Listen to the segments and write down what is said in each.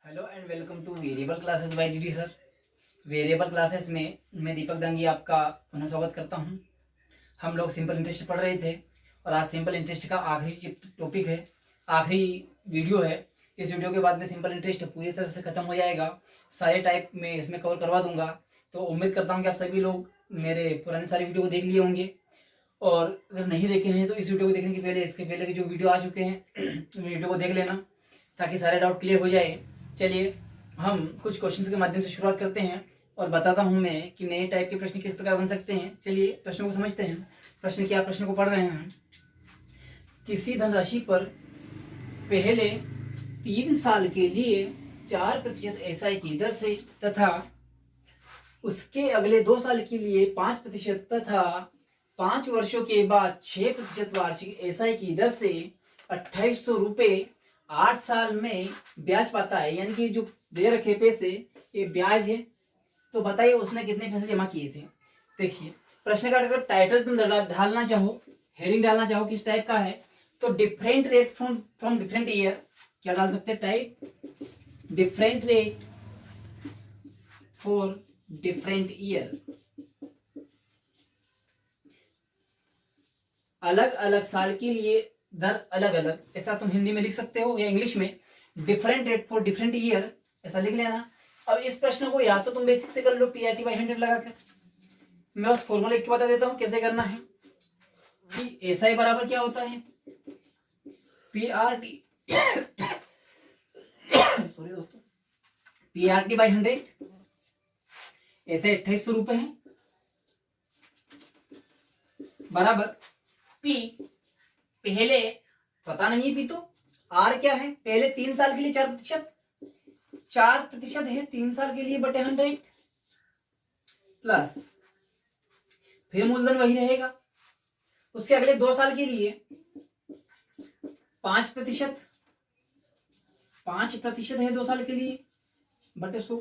Hello and welcome two variable classes bye DD sir. Variable classes में मैं दीपक दांगी आपका पुनः स्वागत करता हूं। हम लोग सिंपल इंटरेस्ट पढ़ रहे थे और आज सिंपल इंटरेस्ट का आखिरी टॉपिक है, आखिरी वीडियो है। इस वीडियो के बाद में सिंपल इंटरेस्ट पूरी तरह से खत्म हो जाएगा। सारे टाइप में इसमें कवर करवा दूंगा। तो उम्मीद करता हूँ कि आप सभी लोग मेरे पुराने सारे वीडियो को देख लिए होंगे, और अगर नहीं देखे हैं तो इस वीडियो को देखने के पहले इसके पहले के जो वीडियो आ चुके हैं वीडियो को देख लेना, ताकि सारे डाउट क्लियर हो जाए। चलिए हम कुछ क्वेश्चंस के माध्यम से शुरुआत करते हैं और बताता हूं मैं कि नए टाइप के प्रश्न किस प्रकार बन सकते हैं। चलिए प्रश्नों को समझते हैं। प्रश्न क्या, प्रश्न को पढ़ रहे हैं। किसी धनराशि पर पहले 3 साल के लिए 4% एसआई की दर से तथा उसके अगले 2 साल के लिए 5% तथा 5 वर्षों के बाद 6% वार्षिक एसआई की दर से 2800 रुपये 8 साल में ब्याज पाता है। यानी कि जो दे रखे पैसे ये ब्याज है। तो बताइए उसने कितने पैसे जमा किए थे। देखिए प्रश्न का अगर टाइटल तुम ढालना चाहो, हेडिंग डालना चाहो किस टाइप का है, तो different rate from different year क्या डाल सकते हैं, type different rate for different year. अलग अलग साल के लिए दर अलग अलग, ऐसा तुम हिंदी में लिख सकते हो या इंग्लिश में different rate for different year ऐसा लिख लेना। अब इस प्रश्न को या तो तुम बेसिक से कर लो PRT/100 लगाकर। मैं बस फॉर्मूला एक बता देता हूं कैसे करना है कि एसआई बराबर क्या होता है, PRT सॉरी दोस्तों, PRT/100 ऐसे 2800 रुपए है बराबर P पहले पता नहीं पी, तो आर क्या है, पहले 3 साल के लिए 4% है 3 साल के लिए बटे 100 प्लस फिर मूलधन वही रहेगा। उसके अगले 2 साल के लिए 5% है 2 साल के लिए बटे 100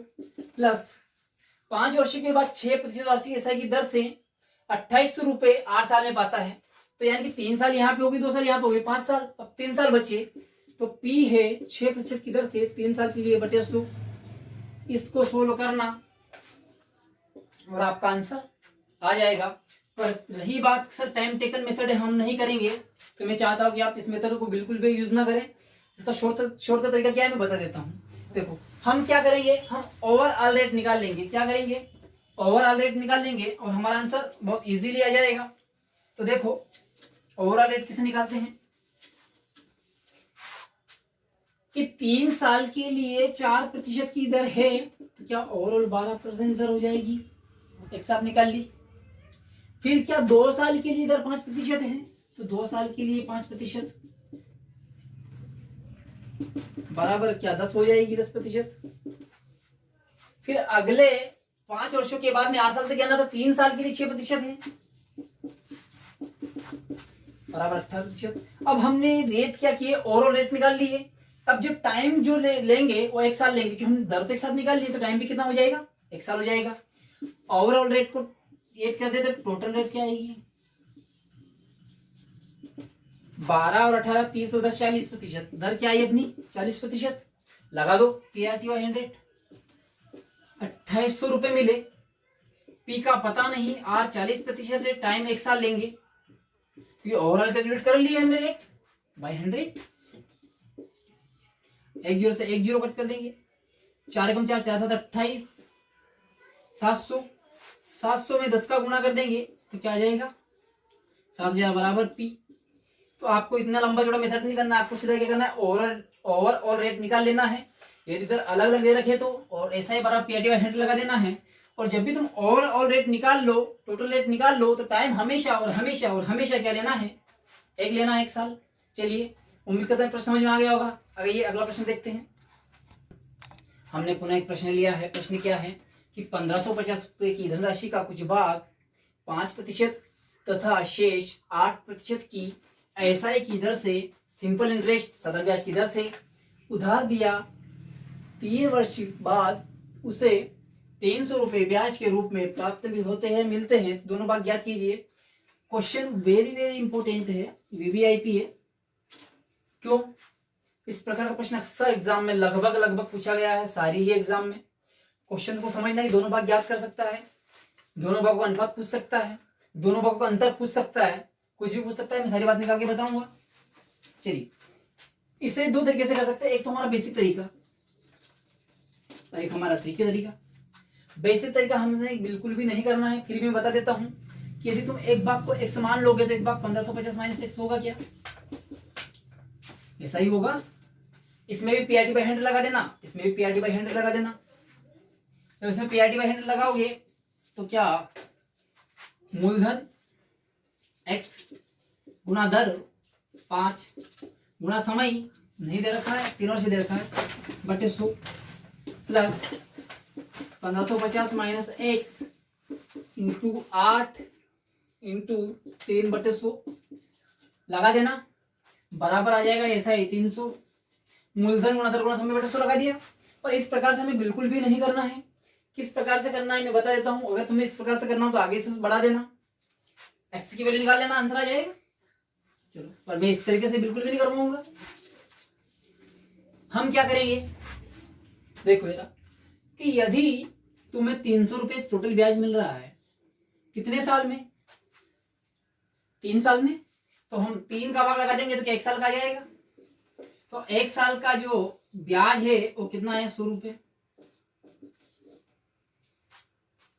प्लस 5 वर्षों के बाद 6% वार्षिक एसआई की दर से 2800 रुपये 8 साल में पाता है। तो यानी कि 3 साल यहाँ पे होगी, 2 साल यहाँ पे होगी, 5 साल, अब 3 साल बचे। तो P है 6% की दर से 3 साल के लिए बटे 100। इसको सोल्व करना और आपका आंसर आ जाएगा। पर रही बात सर टाइम टेकन मेथड है, हम नहीं करेंगे, तो मैं चाहता हूँ कि आप इस मेथड को बिल्कुल भी यूज ना करें। इसका शॉर्टकट तरीका क्या है मैं बता देता हूँ। देखो हम क्या करेंगे, हम ओवरऑल रेट निकाल लेंगे। क्या करेंगे, ओवरऑल रेट निकाल लेंगे और हमारा आंसर बहुत इजीली आ जाएगा। तो देखो ओवरऑल रेट किसे निकालते हैं कि 3 साल के लिए 4% की दर है, तो क्या ओवरऑल 12% दर हो जाएगी, एक साथ निकाल ली। फिर क्या 2 साल के लिए दर 5% है, तो 2 साल के लिए 5% बराबर क्या 10 हो जाएगी, 10%। फिर अगले 5 वर्षों के बाद में 8 साल से क्या ना, तो 3 साल के लिए 6% है बराबर 18%। अब हमने रेट क्या किए, ओवरऑल रेट निकाल लिए। अब जो टाइम जो लेंगे वो 1 साल लेंगे, क्योंकि हम दर तो एक साथ निकाल लिए, तो टाइम भी कितना हो जाएगा, 1 साल हो जाएगा। ओवरऑल रेट को 8 कर देते, टोटल रेट क्या आएगी 12 और 18 30 और 10 40%। दर क्या आई अपनी 40%। लगा दो PRT/100 2800 रुपए मिले। P का पता नहीं, R 40% रेट, टाइम 1 साल लेंगे, क्योंकि ओवरऑल कैलकुलेट कर लिए 100/100। 1 0 से 1 0 कट कर देंगे, 4 एकम 4 4 7 28 700 700 में 10 का गुणा कर देंगे तो क्या आ जाएगा 7000 बराबर P। तो आपको इतना लंबा चौड़ा मेथड नहीं करना, आपको सीधा क्या करना है, ओवरऑल रेट निकाल लेना है। यदि इधर अलग अलग दे रखे तो और ऐसा ही बराबर PRT/100 लगा देना है। और जब भी तुम ओवरऑल रेट निकाल लो, टोटल रेट निकाल लो, तो टाइम हमेशा और हमेशा और हमेशा क्या लेना है, 1 लेना है, 1 साल। चलिए उम्मीद करता हूं प्रश्न समझ में आ गया होगा। आइए अगला प्रश्न देखते हैं। हमने पुनः एक प्रश्न लिया है। प्रश्न क्या है कि 1550 रुपए की धनराशि का कुछ भाग 5% तथा शेष 8% की एसआई की दर से सिंपल इंटरेस्ट सदर ब्याज की दर से उधार दिया। 3 वर्ष बाद उसे 300 रुपए ब्याज के रूप में प्राप्त भी होते हैं, मिलते हैं। दोनों भाग ज्ञात कीजिए। क्वेश्चन वेरी वेरी इंपॉर्टेंट है, VVIP है। क्यों? इस प्रकार का प्रश्न अक्सर एग्जाम में लगभग पूछा गया है, सारी ही एग्जाम में। क्वेश्चन को समझना कि दोनों भाग याद कर सकता है, दोनों भागों का अनुपात पूछ सकता है, दोनों भागों का अंतर पूछ सकता है, कुछ भी पूछ सकता है। मैं सारी बात निकाल के बताऊंगा। चलिए, इसे दो तरीके से कर सकते हैं। एक तो हमारा बेसिक तरीका और एक हमारा ट्रिकी तरीका। बेसिक तरीका हमने बिल्कुल भी नहीं करना है, फिर भी मैं बता देता हूं कि यदि तुम एक भाग को x मान लोगे तो एक भाग 1550 माइनस x होगा क्या? ऐसा ही होगा। इसमें भी पीआरटी बाई 100 लगा देना, इसमें भी पीआरटी बाई 100 लगा देना। जब इसमें पीआरटी बाई 100 लगाओगे तो क्या मूलधन x गुणा दर 5 गुणा समय नहीं दे रखा है, 3 और से दे रखा है, बटे 100 plus 1550 minus x into 8 into 3 बटे 100 लगा देना, बराबर आ जाएगा ऐसा ही 300। मूलधन गुणा दर गुणा समय बटे 100 लगा दिया। और इस प्रकार से हमें बिल्कुल भी नहीं करना है। किस प्रकार से करना है मैं बता देता हूं। अगर तुम्हें इस प्रकार से करना हो तो आगे से बढ़ा देना, x की वैल्यू निकाल लेना, आंसर आ जाएगा। चलो, पर मैं इस तरीके से बिल्कुल भी नहीं करवाऊंगा। हम क्या करेंगे, देखो यार, कि यदि तुम्हें 300 रुपये टोटल ब्याज मिल रहा है, कितने साल में? 3 साल में। तो हम 3 का भाग लगा देंगे तो क्या 1 साल का आ जाएगा? तो 1 साल का जो ब्याज है वो कितना है? 100 रुपये।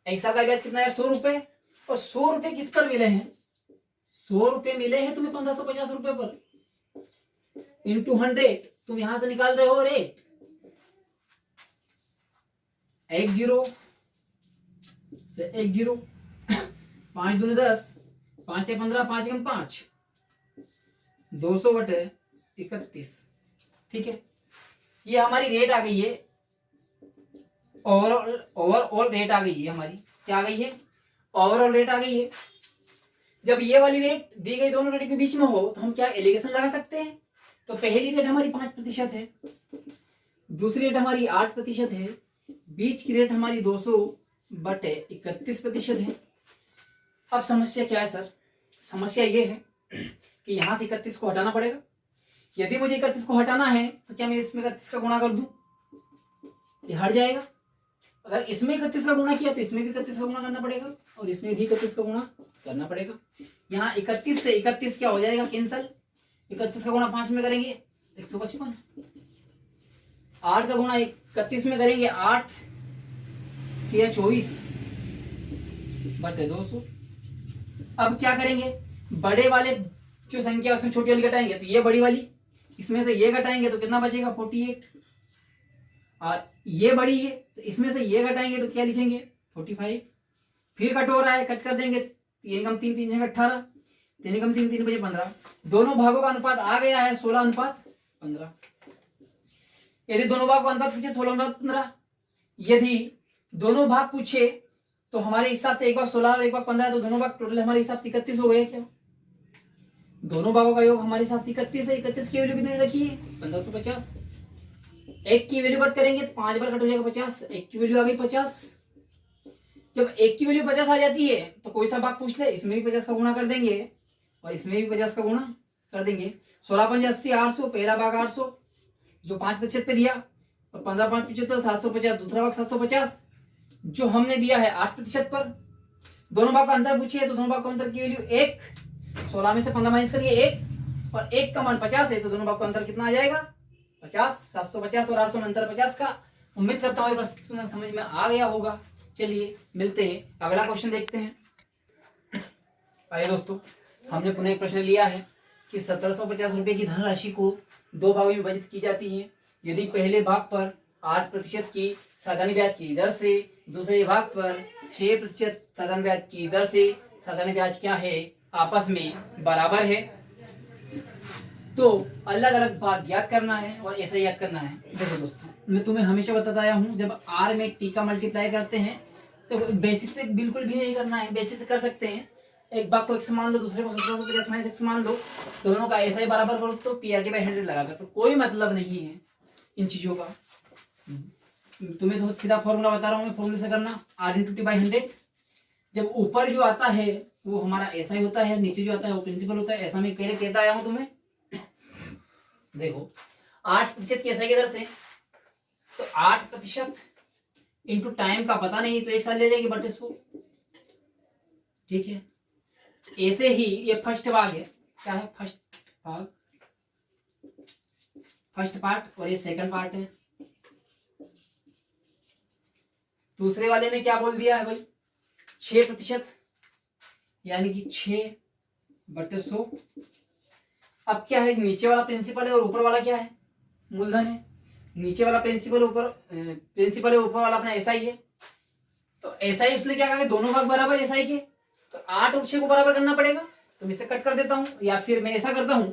1 साल का ब्याज कितना है? 100 रुपये। और 100 रुपये किस पर मिले हैं? 100 रुपये मिले हैं तुम्हें 1550 रुपये पर, इंटू 100। तुम यहां से निकाल रहे हो रेट, 10 से 10 5 दूनी 10, 5 ते 15, 5 कम 5, 200 बटे 31। ठीक है, ये हमारी रेट आ गई है, ओवरऑल रेट आ गई है हमारी। क्या आ गई है? ओवरऑल रेट आ गई है। जब ये वाली रेट दी गई दोनों रेट के बीच में हो तो हम क्या एलिगेशन लगा सकते हैं। तो पहली रेट हमारी 5% है, दूसरी रेट हमारी 8% है, बीच की रेट हमारी 200 बटे 31% है। अब समस्या क्या है सर? समस्या ये है कि यहां से 31 को हटाना पड़ेगा। यदि मुझे 31 को हटाना है तो क्या मैं इसमें 31 का गुणा कर दूं? ये हट जाएगा। अगर इसमें 31 का गुणा किया तो इसमें भी 31 का गुणा करना पड़ेगा और इसमें भी 31 का गुणा करना पड़ेगा। यहाँ 31 से 31 क्या हो जाएगा? कैंसल। 31 का गुणा 5 में करेंगे 155, 8 का गुणा 31 में करेंगे 8 या 24 बटे 200। अब क्या करेंगे? बड़े वाले जो संख्या उसमें छोटी वाली घटाएंगे तो ये बड़ी वाली, इसमें से ये घटाएंगे तो कितना बचेगा? 48। और ये बड़ी है तो इसमें से ये घटाएंगे तो क्या लिखेंगे? 45। फिर कट हो रहा है, कट कर देंगे, 3 कम 3 3 18, 3 कम 3 3 बजे 15। दोनों भागों का अनुपात आ गया है 16:15। यदि दोनों भाग का अनुपात पूछे 16:15, यदि दोनों भाग पूछे तो हमारे हिसाब से एक भाग 16 और एक भाग 15, तो दोनों भाग टोटल हमारे हिसाब से 31 हो गए। क्या दोनों भागों का योग हमारे हिसाब से 31 है। 31 की वैल्यू कितनी रखी है? 1550। एक की वैल्यू कट करेंगे तो 5 बार कट हो जाएगा 50। एक की वैल्यू आ गई 50। जब एक की वैल्यू 50 आ जाती है तो कोई सा भाग पूछ ले, इसमें भी 50 का गुणा कर देंगे और इसमें भी 50 का गुणा कर देंगे। 16 5 80, 800, पहला भाग 800 जो 5% पे दिया, और 15 5 75, 750, दूसरा भाग 750 जो हमने दिया है 8% पर। दोनों भाग का अंतर पूछिए तो दोनों भाग का अंतर की वैल्यू 1, 16 में से 15 माइनस करिए 1, और 1 का मान 50 है तो दोनों भाग का अंतर कितना आ जाएगा? 50। 750 और 800 में अंतर 50 का। उम्मीद करता हूँ प्रश्न समझ में आ गया होगा। चलिए मिलते हैं, अगला क्वेश्चन देखते हैं। आइए दोस्तों, हमने पुनः एक प्रश्न लिया है कि 1750 रुपए की धनराशि को 2 भागों में विभाजित की जाती है। यदि पहले भाग पर 8% की साधारण ब्याज की दर से, दूसरे भाग पर 6% साधारण ब्याज की दर से साधारण ब्याज क्या है? आपस में बराबर है। तो अलग अलग भाग याद करना है और ऐसे याद करना है। देखो दोस्तों, मैं तुम्हें हमेशा बताता आया हूँ, जब आर में टी का मल्टीप्लाई करते हैं तो बेसिक से बिल्कुल भी नहीं करना है। बेसिक से कर सकते हैं, एक भाग को x मान लो, दूसरे को 1750 माइनस x मान लो, दोनों का ऐसा ही बराबर करो तो पीआरटी बाई 100 लगाकर। तो कोई मतलब नहीं है इन चीजों का। तुम्हें तो सीधा फॉर्मूला बता रहा हूँ मैं, फॉर्मूले से करना r इंटू टी बाई 100। जब ऊपर जो आता है वो हमारा ऐसा ही होता है, नीचे जो आता है वो प्रिंसिपल होता है। ऐसा मैं पहले कहता आया हूँ तुम्हें। देखो 8% की एसआई की दर से, तो 8% इंटू टाइम का पता नहीं तो 1 साल ले लेंगे बटे 100। ठीक है, ऐसे ही ये फर्स्ट भाग है, क्या है फर्स्ट भाग, फर्स्ट पार्ट, और ये सेकंड पार्ट है। दूसरे वाले में क्या बोल दिया है भाई, 6%, यानी कि 6/100। अब क्या है, नीचे वाला प्रिंसिपल है और ऊपर वाला क्या है, मूलधन है। नीचे वाला प्रिंसिपल, ऊपर प्रिंसिपल है, ऊपर वाला अपना एसआई है। तो एसआई उसने क्या कहा, दोनों भाग बराबर एसआई के, तो 8 और 6 को बराबर करना पड़ेगा। तो मैं इसे कट कर देता हूं, या फिर मैं ऐसा करता हूं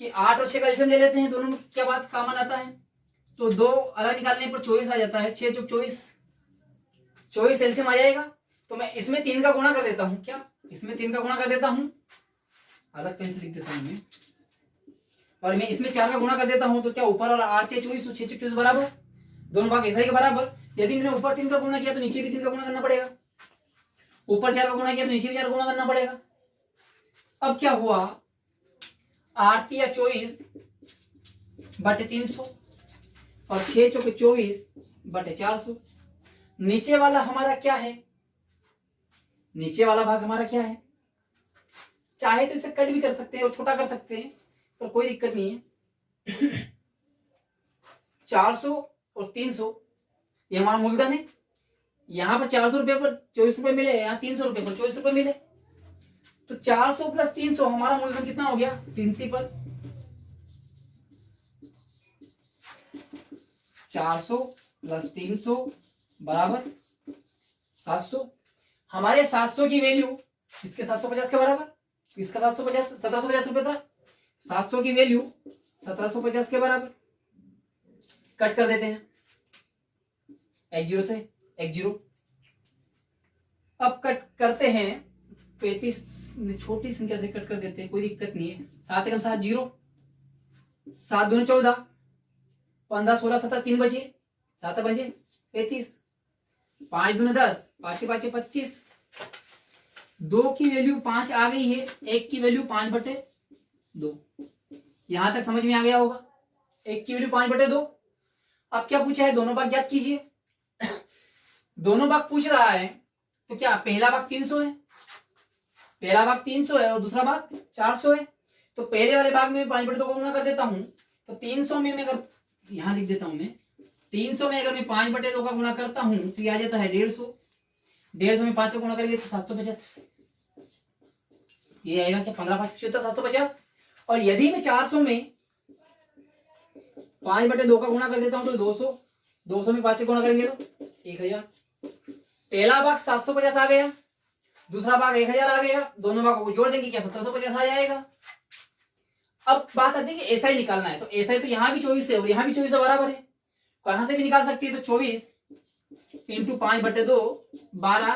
कि 8 और 6 का एलसीएम ले लेते हैं, दोनों में क्या बात कॉमन आता है, तो 2 अलग निकालने पर 24 आ जाता है, 6 चौक 24, 24 एलसीएम आ जाएगा। तो मैं इसमें 3 का गुणा कर देता हूं, क्या इसमें 3 का गुणा कर देता हूं, अलग पेन से लिख देता हूं मैं, और मैं इसमें 4 का गुणा कर देता हूं, तो क्या ऊपर वाला 8 या 24, तो 6 24 बराबर, दोनों भाग एसआई के बराबर। यदि मैंने ऊपर 3 का गुणा किया तो नीचे भी 3 का गुणा करना पड़ेगा, ऊपर 4 का गुणा किया तो नीचे भी 4 का गुणा करना पड़ेगा। अब क्या हुआ, 8 या 24/300 और 6 चौक 24/400। नीचे वाला हमारा क्या है, नीचे वाला भाग हमारा क्या है, चाहे तो इसे कट भी कर सकते हैं और छोटा कर सकते हैं, पर कोई दिक्कत नहीं है। 400 और 300 ये हमारा मूलधन है। यहां पर 400 रुपए पर 24 रुपए मिले, यहाँ 300 रुपए पर 24 रुपए मिले, तो 400 + 300 हमारा मूलधन कितना हो गया, प्रिंसिपल 400 + 300 बराबर 700। हमारे 700 की वैल्यू इसके 750 के बराबर, इसका 750 1750 रुपए था, 700 की वैल्यू 1750 के बराबर। कट कर देते हैं, एक जीरो से एक जीरो। अब कट करते हैं 35, छोटी संख्या से कट कर देते हैं, कोई दिक्कत नहीं है। 7 एकम 7 जीरो, 7 दूनी 14, 15 16 17 3 बचे, 7 बचे 35, 5 दूनी 10, 5 5 25, 2 की वैल्यू 5 आ गई है, 1 की वैल्यू 5/2। यहां तक समझ में आ गया होगा, 1 की वैल्यू 5/2। अब क्या पूछा है, दोनों भाग ज्ञात कीजिए। दोनों भाग पूछ रहा है, तो क्या पहला भाग 300 है, पहला भाग 300 है और दूसरा भाग 400 है। तो पहले वाले भाग में 5/2 को गुणा कर देता हूं, तो 300 में मैं अगर यहां लिख देता हूं, मैं 300 में अगर मैं 5/2 का गुणा करता हूं तो ये आ जाता है 150, 150 में 5 का गुणा करेंगे तो 750, ये आएगा क्या 15 5 750। और यदि मैं 400 में 5/2 का गुणा कर देता हूं तो 200, 200 में 5 से गुणा करेंगे तो 1000। पहला भाग 750 आ गया, दूसरा भाग 1000 आ गया, दोनों भागों को जोड़ देंगे क्या 1750 आ जाएगा। अब बात आती है कि एसआई निकालना है, तो एसआई तो यहाँ भी 24 है और यहाँ भी 24 बराबर है, कहां से भी निकाल सकती है। तो 24 × 5/2 12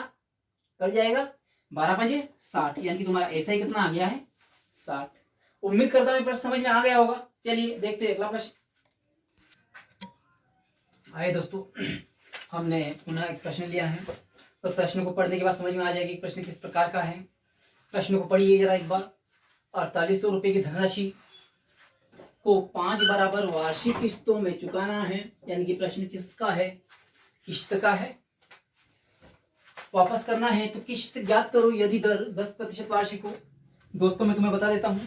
कर जाएगा, 12 5 60, यानी कि तुम्हारा एसआई कितना आ गया है 60। उम्मीद करता हूं प्रश्न समझ में आ गया होगा। चलिए देखते हैं अगला प्रश्न। आइए दोस्तों, हमने पुनः एक प्रश्न लिया है, तो प्रश्न को पढ़ने के बाद समझ में आ जाएगी प्रश्न किस प्रकार का है। प्रश्न को पढ़िए जरा एक बार। 4800 रुपए की धनराशि को 5 बराबर वार्षिक किस्तों में चुकाना है, यानी कि प्रश्न किसका है, किस्त का है। वापस करना है तो किस्त ज्ञात करो यदि दर 10% वार्षिक हो। दोस्तों मैं तुम्हें बता देता हूं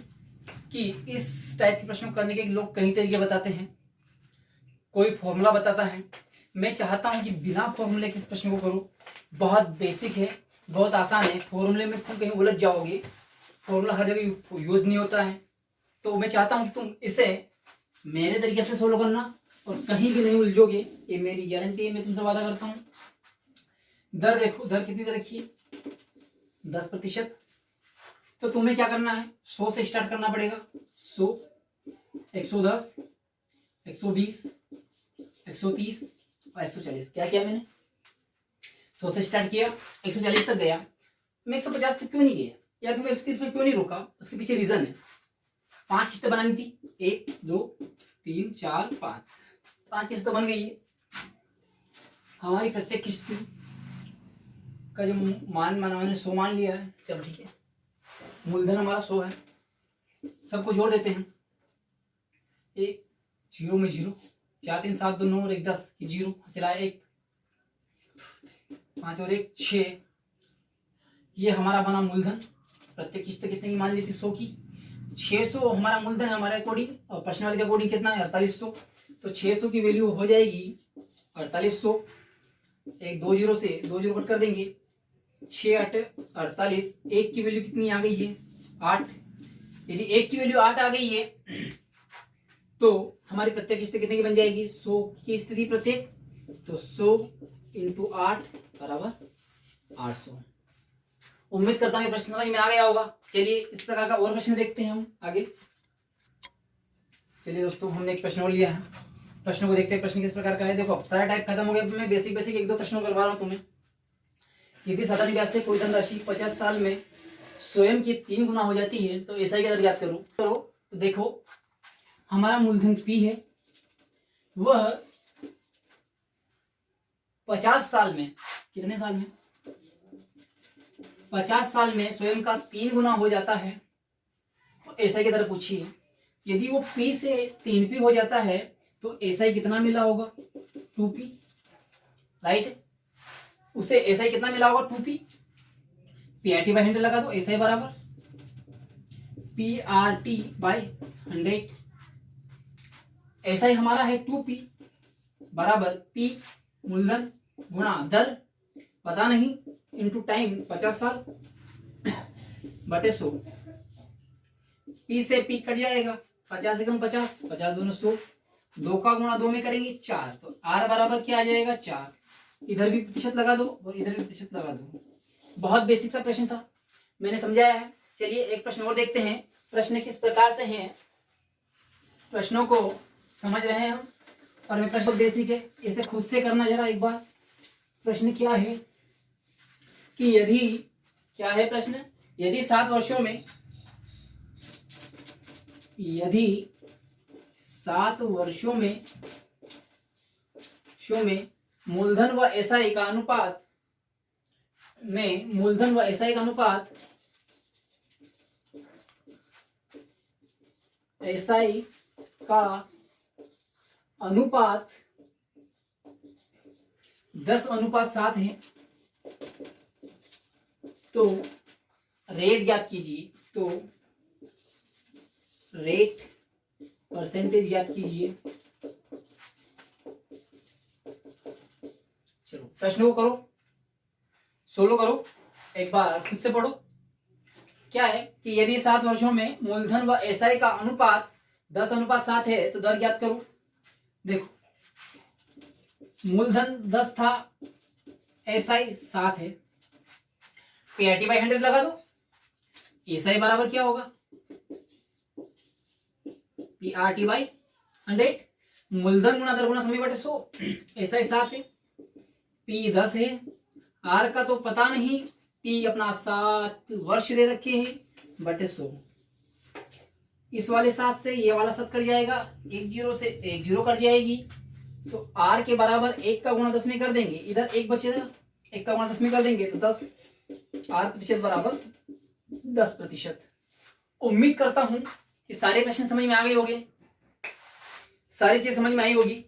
कि इस टाइप के प्रश्नों करने के लोग कई तरीके बताते हैं, कोई फॉर्मूला बताता है। मैं चाहता हूं कि बिना फॉर्मूले के इस प्रश्न को करो, बहुत बेसिक है, बहुत आसान है। फॉर्मूले में तुम कहीं उलझ जाओगे, फॉर्मूला हर जगह यूज नहीं होता है। तो मैं चाहता हूं कि तुम इसे मेरे तरीके से सोल्व करना और कहीं भी नहीं उलझोगे, ये मेरी गारंटी है, मैं तुमसे वादा करता हूं। दर देखो, दर कितनी दर रखी है 10%। तो तुम्हें क्या करना है, 100 से स्टार्ट करना पड़ेगा। 100, 110, 120, 130 और 140। क्या किया मैंने, 100 से स्टार्ट किया, 140 तक गया। मैं 150 तक क्यों नहीं गया या फिर मैं 130 में क्यों नहीं रुका, उसके पीछे रीजन है। 5 किस्तें बनानी थी, 1 2 3 4 5, 5 किस्तें बन गई है। हमारी प्रत्येक किस्त का जो मान माना मैंने 100 मान लिया है, चलो ठीक है। मूलधन हमारा 100 है, सबको जोड़ देते हैं। 1 जीरो में जीरो, 4 3 7 2 9 और 1 10 की जीरो, चला 1 5 और 1 6। ये हमारा बना मूलधन। प्रत्येक किस्त कितने की मान ली थी? 100 की। 600 हमारा मूलधन है हमारे अकॉर्डिंग, और पर्सनल के अकॉर्डिंग कितना है? 4800। तो 600 की वैल्यू हो जाएगी 4800। एक 2 जीरो से 2 जीरो कट कर देंगे, 6 8 48। 1 की वैल्यू कितनी आ गई है? 8। यदि 1 की वैल्यू 8 आ गई है तो हमारी प्रत्येक किस्त कितने की बन जाएगी? 100 की स्थिति प्रत्येक, तो 100 × 8 बराबर 800। उम्मीद करता हूँ प्रश्न समझ में आ गया होगा। चलिए इस प्रकार का और प्रश्न देखते हैं हम आगे। चलिए दोस्तों, हमने एक प्रश्न और लिया है, प्रश्नों को देखते हैं। प्रश्न किस प्रकार का है? देखो सारा टाइप खत्म हो गया, मैं बेसिक 1-2 प्रश्नों करवा रहा हूँ तुम्हें। यदि साधारण ब्याज से कोई धनराशि 50 साल में स्वयं की 3 गुना हो जाती है तो ऐसा क्या ज्ञात करो। तो देखो हमारा मूलधन P है, वह 50 साल में, कितने साल में? 50 साल में स्वयं का 3 गुना हो जाता है। तो ऐसा की तरह पूछिए, यदि वो P से 3P हो जाता है तो ऐसा कितना मिला होगा? 2P, right. उसे ऐसा कितना मिला होगा? 2P। PRT/100 लगा दो, ऐसा बराबर PRT/100। ऐसा ही हमारा है 2P बराबर P मूलधन गुणा दर, पता नहीं, इनटू टाइम 50 साल बटे 100। P से P कट जाएगा, 50 से कम 50, 50 दूनी 100, 2 का गुणा 2 में करेंगे 4, तो R बराबर क्या आ जाएगा? 4। इधर भी प्रतिशत लगा दो और इधर भी प्रतिशत लगा दो। बहुत बेसिक सा प्रश्न था, मैंने समझाया है। चलिए एक प्रश्न और देखते हैं। प्रश्न किस प्रकार से हैं, प्रश्नों को समझ रहे हैं हम, और मैं प्रश्न बेसिक है, इसे खुद से करना जरा एक बार। प्रश्न क्या है कि यदि, क्या है प्रश्न? यदि 7 वर्षों में, यदि 7 वर्षों में मूलधन व एसआई का अनुपात में, मूलधन व एसआई का अनुपात, एसआई का अनुपात 10:7 है, तो रेट ज्ञात कीजिए। तो रेट परसेंटेज ज्ञात कीजिए। चलो प्रश्न को करो, सोलो करो, एक बार खुद से पढ़ो। क्या है कि यदि 7 वर्षों में मूलधन व एसआई का अनुपात 10:7 है तो दर ज्ञात करो। देखो मूलधन 10 था, एसआई 7 है, PRT/100 लगा दो। एसआई बराबर क्या होगा? PRT/100, मूलधन गुणा दर गुणा समय बटे 100। एसआई 7 है, P 10 है, R का तो पता नहीं, P अपना 7 वर्ष दे रखे हैं बटे 100। इस वाले 7 से ये वाला 7 कट जाएगा, 1 जीरो से 1 जीरो कट जाएगी, तो R के बराबर 1 का गुणा 10 में कर देंगे, इधर 1 बचेगा, 1 का गुणा 10 में कर देंगे तो 10, R प्रतिशत बराबर 10%। उम्मीद करता हूं कि सारे प्रश्न समझ में आ गए होंगे, सारी चीज समझ में आई होगी।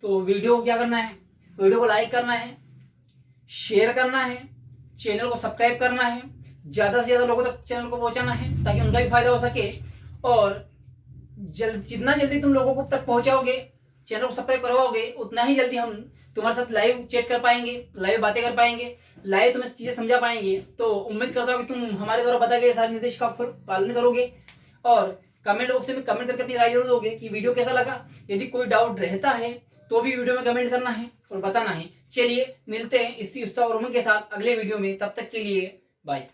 तो वीडियो को क्या करना है? वीडियो को लाइक करना है, शेयर करना है, चैनल को सब्सक्राइब करना है, ज्यादा से ज्यादा लोगों तक चैनल को पहुंचाना है ताकि उनका भी फायदा हो सके। और जितना जल्दी तुम लोगों को तक पहुंचाओगे, चैनल को सब्सक्राइब करवाओगे, उतना ही जल्दी हम तुम्हारे साथ लाइव चैट कर पाएंगे, लाइव बातें कर पाएंगे, लाइव तुम्हें चीजें समझा पाएंगे। तो उम्मीद करता हूँ कि तुम हमारे द्वारा बताए गए सारे निर्देश का पालन करोगे, और कमेंट बॉक्स में कमेंट करके अपनी राय जरूर दोगे कि वीडियो कैसा लगा। यदि कोई डाउट रहता है तो भी वीडियो में कमेंट करना है और बताना है। चलिए मिलते हैं इसी उत्साह और उमंग के साथ अगले वीडियो में, तब तक के लिए बाय।